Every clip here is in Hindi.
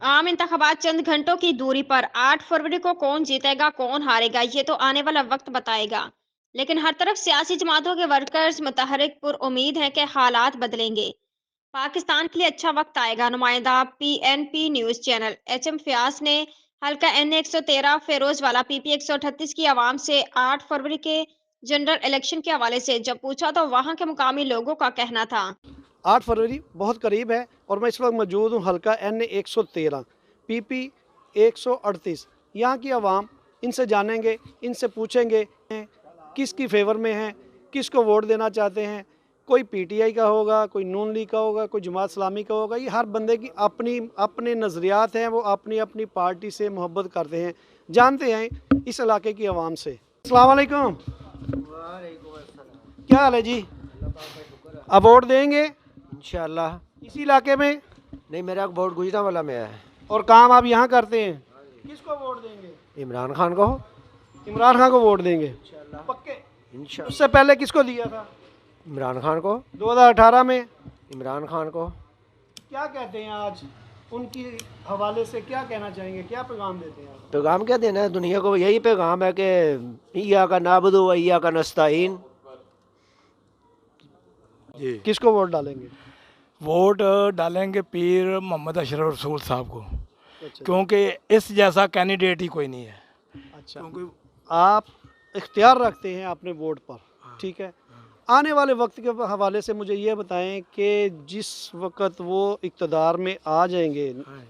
आम इंतखाबात चंद घंटों की दूरी पर 8 फरवरी को कौन जीतेगा कौन हारेगा ये तो आने वाला वक्त बताएगा। लेकिन हर तरफ सियासी जमातों के वर्कर्स मुतहरिक पुर उम्मीद है कि हालात बदलेंगे। पाकिस्तान के लिए अच्छा वक्त आएगा। नुमाइंदा PNP news channel HM Fayaz ने हल्का एन 113 फेरोज वाला पीपी 138 की आवाम से 8 फरवरी के जनरल इलेक्शन के हवाले से जब पूछा तो वहां के मुकामी लोगों का कहना था। 8 फरवरी बहुत करीब है और मैं इस वक्त मौजूद हूँ हल्का NA 113 PP 138। यहाँ की आवाम, इनसे जानेंगे, इनसे पूछेंगे किसकी फेवर में हैं, किसको वोट देना चाहते हैं। कोई PTI का होगा, कोई नून लीग का होगा, कोई जमात इस्लामी का होगा। ये हर बंदे की अपनी अपने नज़रियात हैं, वो अपनी अपनी पार्टी से मोहब्बत करते हैं। जानते हैं इस इलाके की आवाम से। अस्सलाम वालेकुम, क्या हाल है जी? अब वोट देंगे इंशाल्लाह। इसी इलाके में? नहीं, मेरा वोट गुजरांवाला में है। और काम आप यहाँ करते हैं? किसको वोट देंगे? इमरान खान को। इमरान खान को वोट देंगे पक्के? इंशाल्लाह। उससे पहले किसको दिया था? इमरान खान को। 2018 में? इमरान खान को। क्या कहते हैं आज उनकी हवाले से, क्या कहना चाहेंगे, क्या पैगाम देते हैं आप? पैगाम क्या देना है दुनिया को? यही पैगाम है कि इय्या का नाबुदु व इय्या का नस्ताईन। जी, किसको वोट डालेंगे? वोट डालेंगे पीर मोहम्मद अशरफ रसूल साहब को, अच्छा, क्योंकि इस जैसा कैंडिडेट ही कोई नहीं है। अच्छा, क्योंकि आप इख्तियार रखते हैं अपने वोट पर, ठीक है। आने वाले वक्त के हवाले से मुझे ये बताएं कि जिस वक्त वो इक़्तिदार में आ जाएंगे,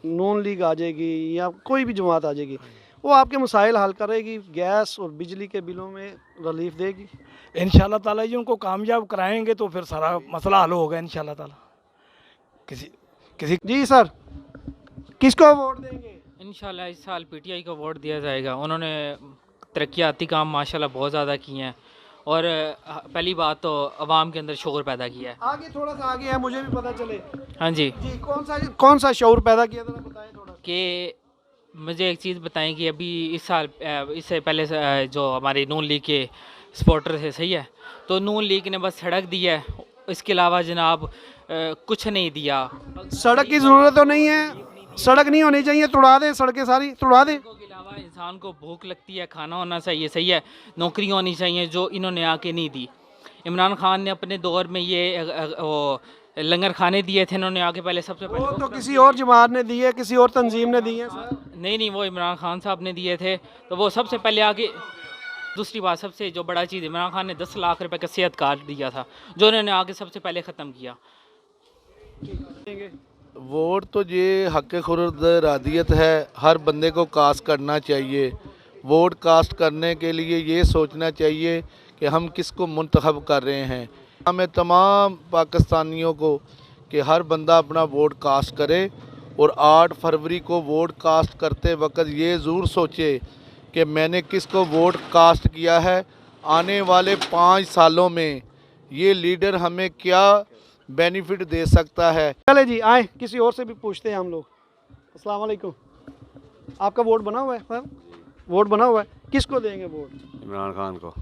नून लीग आ जाएगी या कोई भी जमात आ जाएगी, वो आपके मसाइल हल करेगी, गैस और बिजली के बिलों में रिलीफ देगी? इंशाल्लाह ताला जी उनको कामयाब कराएंगे तो फिर सारा मसला हल होगा इंशाल्लाह ताला। किसी किसी जी सर, किसको वोट देंगे? इंशाल्लाह इस साल पीटीआई को वोट दिया जाएगा। उन्होंने तरक्याती काम माशाल्लाह बहुत ज़्यादा किए हैं और पहली बात तो आवाम के अंदर शोर पैदा किया है। आगे थोड़ा सा आगे है, मुझे भी पता चले। हाँ जी, जी, कौन सा शऊर पैदा किया, जरा बताएं थोड़ा। कि मुझे एक चीज़ बताएं कि अभी इस साल इससे पहले जो हमारे नून लीग के सपोर्टर थे, सही है, तो नून लीग ने बस सड़क दी है, इसके अलावा जनाब कुछ नहीं दिया। सड़क की ज़रूरत तो नहीं है, सड़क नहीं होनी चाहिए, तुड़ा दें सड़कें, सारी तुड़ा दें। के अलावा इंसान को भूख लगती है, खाना होना चाहिए, सही है, नौकरी होनी चाहिए, जो इन्होंने आके नहीं दी। इमरान खान ने अपने दौर में ये वो लंगर खाने दिए थे, इन्होंने आके पहले सबसे वो पहले तो किसी और जमात ने दी है, किसी और तंजीम ने दी है सर। नहीं, वो इमरान खान साहब ने दिए थे, तो वो सबसे पहले आगे। दूसरी बात, सबसे जो बड़ा चीज़, इमरान खान ने 10 लाख रुपए का सेहत कार्ड दिया था, जो उन्होंने आगे सबसे पहले ख़त्म किया। वोट तो ये हक़ खुर्द रादियत है, हर बंदे को कास्ट करना चाहिए। वोट कास्ट करने के लिए ये सोचना चाहिए कि हम किसको मुंतखब कर रहे हैं। हमें तमाम पाकिस्तानियों को कि हर बंदा अपना वोट कास्ट करे और 8 फरवरी को वोट कास्ट करते वक्त ये ज़रूर सोचे कि मैंने किसको वोट कास्ट किया है। आने वाले 5 सालों में ये लीडर हमें क्या बेनिफिट दे सकता है। चले जी, आए किसी और से भी पूछते हैं हम लोग। अस्सलाम वालेकुम, आपका वोट बना हुआ है सर? वोट बना हुआ है, किसको देंगे वोट? इमरान खान को।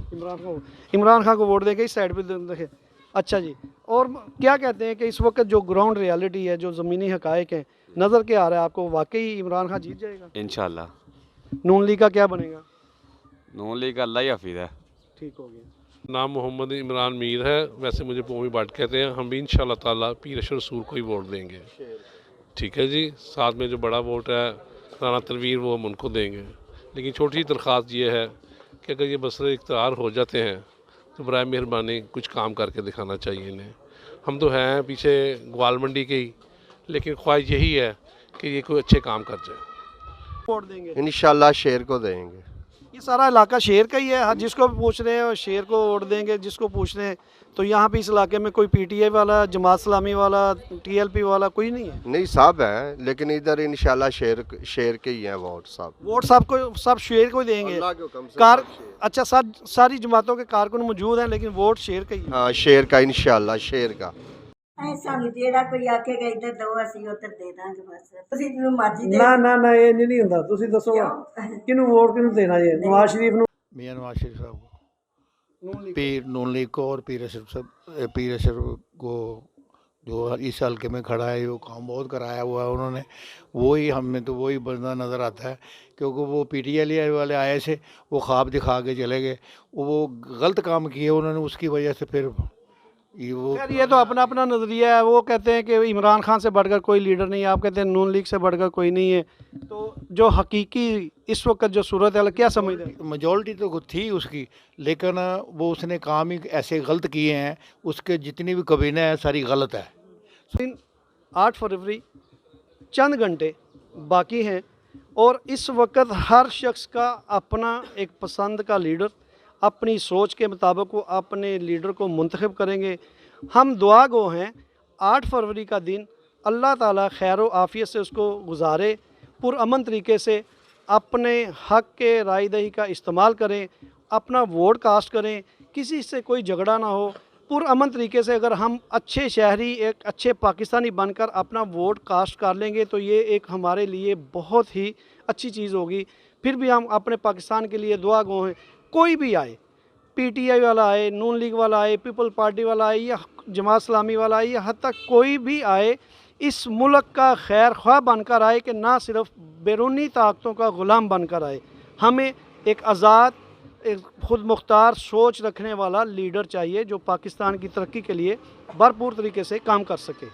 इमरान खान को वोट देंगे। इस साइड पे देखें। अच्छा जी, और क्या कहते हैं कि इस वक्त जो ग्राउंड रियलिटी है, जो ज़मीनी हकायक है, नज़र क्या आ रहा है आपको, वाकई इमरान खान जीत जाएगा? इंशाल्लाह। नून लीग का क्या बनेगा? नून लीग का अल्लाह ही हफीज़ है। ठीक हो गया। नाम मोहम्मद इमरान मीर है, वैसे मुझे पोमी बाट कहते हैं। हम भी इंशाल्लाह ताला पीर अशर रसूल को ही वोट देंगे। ठीक है जी, साथ में जो बड़ा वोट है राना तनवीर, वो हम उनको देंगे। लेकिन छोटी दरख्वास्त ये है कि अगर ये मसले इख्तियार हो जाते हैं तो बराए मेहरबानी कुछ काम करके दिखाना चाहिए इन्हें। हम तो हैं पीछे ग्वाल मंडी के ही, लेकिन ख्वाहिश यही है कि ये कोई अच्छे काम कर जाए। वोट देंगे इंशाल्लाह शेर को देंगे। ये सारा इलाका शेर का ही है, हर जिसको भी पूछ रहे हैं शेर को वोट देंगे, जिसको पूछ रहे हैं। तो यहाँ पे इस इलाके में कोई PTI वाला, जमात इस्लामी वाला, TLP वाला कोई नहीं है? नहीं, सब हैं, लेकिन इधर इंशाल्लाह शेर के ही हैं वोट सब। वोट सब शेर को ही देंगे। अल्लाह के हुक्म से कार शेर। अच्छा, सारी जमातों के कारकुन मौजूद हैं, लेकिन वोट शेर का ही है। हाँ, शेर का, इंशाल्लाह शेर का। ਸਾਨੂੰ ਜਿਹੜਾ ਕੋਈ ਆਖੇਗਾ ਇੱਧਰ ਦੋ ਅਸੀਂ ਉੱਧਰ ਦੇ ਦਾਂਗੇ ਬਸ ਤੁਸੀਂ ਜਿਹਨੂੰ ਮਰਜ਼ੀ ਦੇ ਨਾ ਇਹ ਨਹੀਂ ਹੁੰਦਾ। ਤੁਸੀਂ ਦੱਸੋ ਕਿਹਨੂੰ ਵੋਟ ਕਿਹਨੂੰ ਦੇਣਾ ਜੀ? ਨਵਾਜ਼ ਸ਼ਰੀਫ ਨੂੰ? मियाँ नवाज शरीफ साहब को, पीर नून लीग को और पीर अशरफ को जो इस हल्के में खड़ा है, वो काम बहुत कराया हुआ है उन्होंने, वही हमें तो वही बंदा नज़र आता है। क्योंकि वो PTI वाले आए थे, वो ख्वाब दिखा के चले गए, वो गलत काम किए उन्होंने, उसकी वजह से फिर खैर ये तो अपना अपना नज़रिया है। वो कहते हैं कि इमरान खान से बढ़कर कोई लीडर नहीं है, आप कहते हैं नून लीग से बढ़कर कोई नहीं है। तो जो हकीकी इस वक्त जो सूरत है क्या समझते हैं? मेजॉरिटी तो थी उसकी, लेकिन वो उसने काम ही ऐसे गलत किए हैं, उसके जितनी भी कबीने हैं सारी गलत है। 8 फरवरी चंद घंटे बाकी हैं और इस वक्त हर शख्स का अपना एक पसंद का लीडर अपनी सोच के मुताबिक वो अपने लीडर को मुंतखब करेंगे। हम दुआ गो हैं 8 फरवरी का दिन अल्लाह ताला खैर व आफ़ियत से उसको गुजारे, पुरअमन तरीके से अपने हक़ के राय दही का इस्तेमाल करें, अपना वोट कास्ट करें, किसी से कोई झगड़ा ना हो, पुरअमन तरीके से अगर हम अच्छे शहरी एक अच्छे पाकिस्तानी बनकर अपना वोट कास्ट कर लेंगे तो ये एक हमारे लिए बहुत ही अच्छी चीज़ होगी। फिर भी हम अपने पाकिस्तान के लिए दुआ गो हैं, कोई भी आए, PTI वाला आए, नून लीग वाला आए, पीपल पार्टी वाला आए या जमात इस्लामी वाला आए या हद तक कोई भी आए, इस मुल्क का खैर ख्वाह बनकर आए कि ना सिर्फ बैरूनी ताकतों का ग़ुलाम बनकर आए। हमें एक आज़ाद, एक ख़ुद मुख्तार सोच रखने वाला लीडर चाहिए जो पाकिस्तान की तरक्की के लिए भरपूर तरीके से काम कर सके।